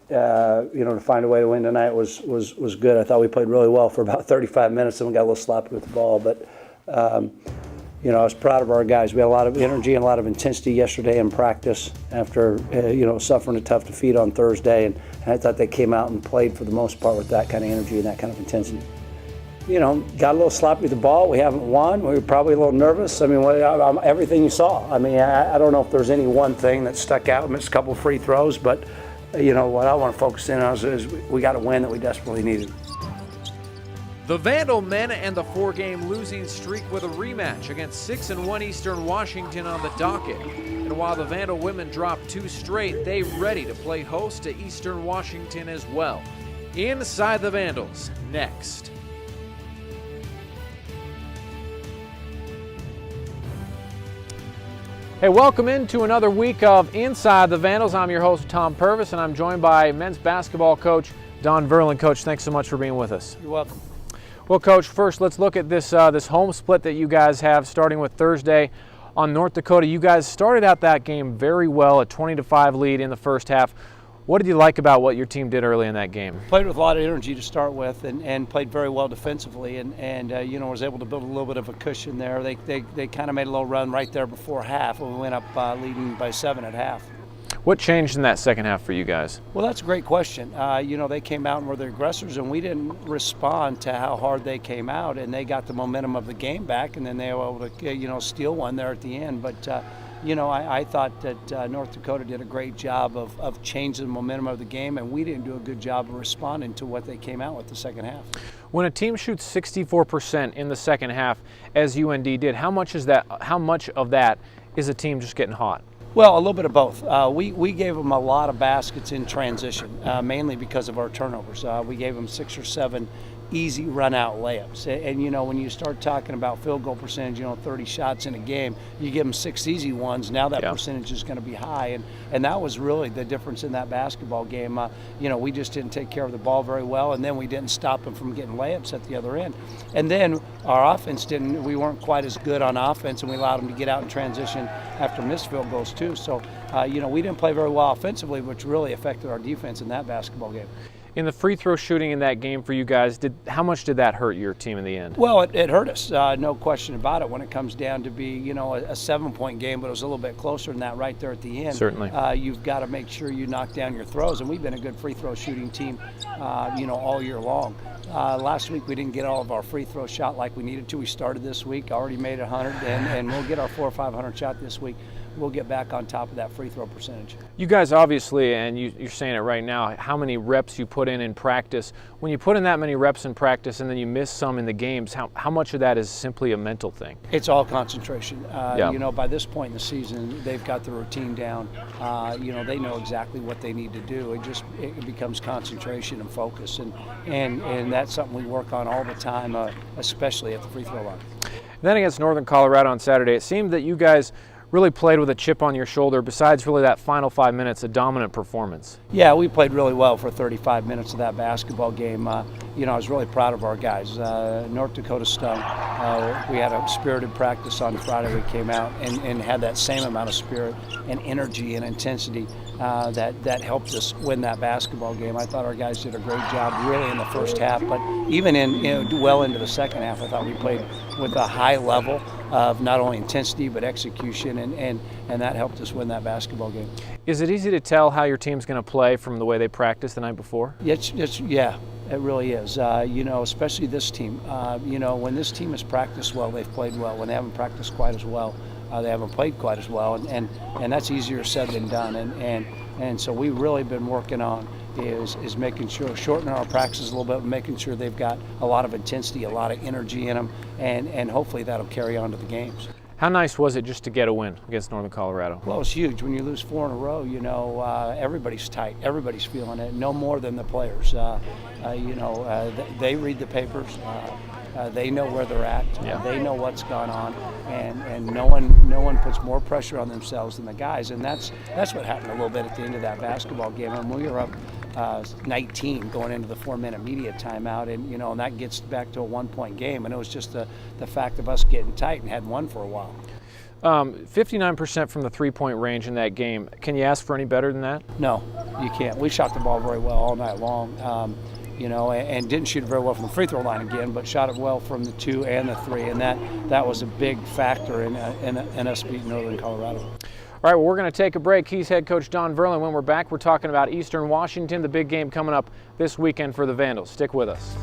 to find a way to win tonight was good. I thought we played really well for about 35 minutes, and we got a little sloppy with the ball. But, I was proud of our guys. We had a lot of energy and a lot of intensity yesterday in practice after, suffering a tough defeat on Thursday. And I thought they came out and played for the most part with that kind of energy and that kind of intensity. Got a little sloppy with the ball. We haven't won. We were probably a little nervous. I mean, everything you saw. I mean, I don't know if there's any one thing that stuck out. Missed a couple of free throws, but what I want to focus in on is we got a win that we desperately needed. The Vandal men end the 4-game losing streak with a rematch against 6-1 Eastern Washington on the docket. And while the Vandal women dropped 2 straight, they ready to play host to Eastern Washington as well. Inside the Vandals, next. Hey, welcome into another week of Inside the Vandals. I'm your host, Tom Purvis, and I'm joined by men's basketball coach Don Verlin. Coach, thanks so much for being with us. You're welcome. Well, Coach, first let's look at this home split that you guys have starting with Thursday on North Dakota. You guys started out that game very well, a 20-5 lead in the first half. What did you like about what your team did early in that game? Played with a lot of energy to start with and played very well defensively and was able to build a little bit of a cushion there. They kind of made a little run right there before half when we went up leading by 7 at half. What changed in that second half for you guys? Well, that's a great question. They came out and were the aggressors, and we didn't respond to how hard they came out, and they got the momentum of the game back, and then they were able to, steal one there at the end. But, I thought that North Dakota did a great job of changing the momentum of the game, and we didn't do a good job of responding to what they came out with the second half. When a team shoots 64% in the second half, as UND did, how much of that is a team just getting hot? Well, a little bit of both. We gave them a lot of baskets in transition, mainly because of our turnovers. We gave them 6 or 7 easy run-out layups. And, when you start talking about field goal percentage, 30 shots in a game, you give them 6 easy ones, now that percentage is going to be high. And that was really the difference in that basketball game. We just didn't take care of the ball very well, and then we didn't stop them from getting layups at the other end. And then our offense we weren't quite as good on offense, and we allowed them to get out in transition after missed field goals too. So, we didn't play very well offensively, which really affected our defense in that basketball game. In the free throw shooting in that game for you guys, how much did that hurt your team in the end? Well, it hurt us, no question about it. When it comes down to be, a 7-point game, but it was a little bit closer than that right there at the end. Certainly. You've got to make sure you knock down your throws, and we've been a good free throw shooting team, all year long. Last week we didn't get all of our free throw shot like we needed to. We started this week, already made 100, and we'll get our 400 or 500 shot this week. We'll get back on top of that free throw percentage. You guys obviously, and you're saying it right now, how many reps you put in practice. When you put in that many reps in practice and then you miss some in the games, how much of that is simply a mental thing? It's all concentration. By this point in the season, they've got the routine down. They know exactly what they need to do. It becomes concentration and focus, and that's something we work on all the time, especially at the free throw line. Then against Northern Colorado on Saturday, it seemed that you guys really played with a chip on your shoulder. Besides really that final 5 minutes, a dominant performance. Yeah, we played really well for 35 minutes of that basketball game. I was really proud of our guys. North Dakota stung. We had a spirited practice on Friday. We came out and had that same amount of spirit and energy and intensity that helped us win that basketball game. I thought our guys did a great job really in the first half, but even well into the second half, I thought we played with a high level of not only intensity but execution, and that helped us win that basketball game. Is it easy to tell how your team's going to play from the way they practiced the night before? Yeah, it really is. Especially this team. When this team has practiced well, they've played well. When they haven't practiced quite as well, they haven't played quite as well, and that's easier said than done. And so we've really been working on is making sure, shortening our practices a little bit, making sure they've got a lot of intensity, a lot of energy in them, and hopefully that'll carry on to the games. How nice was it just to get a win against Northern Colorado? Well, it's huge. When you lose 4 in a row, everybody's tight. Everybody's feeling it, no more than the players. They read the papers. They know where they're at. Yeah. They know what's gone on, and no one puts more pressure on themselves than the guys. And that's what happened a little bit at the end of that basketball game. And we were up 19 going into the 4-minute media timeout, and that gets back to a 1-point game. And it was just the fact of us getting tight and hadn't won for a while. 59% from the three-point range in that game. Can you ask for any better than that? No, you can't. We shot the ball very well all night long, you know, and didn't shoot it very well from the free throw line again, but shot it well from the 2 and the 3, and that was a big factor in us beating Northern Colorado. All right, well, we're going to take a break. He's head coach Don Verlin. When we're back, we're talking about Eastern Washington, the big game coming up this weekend for the Vandals. Stick with us.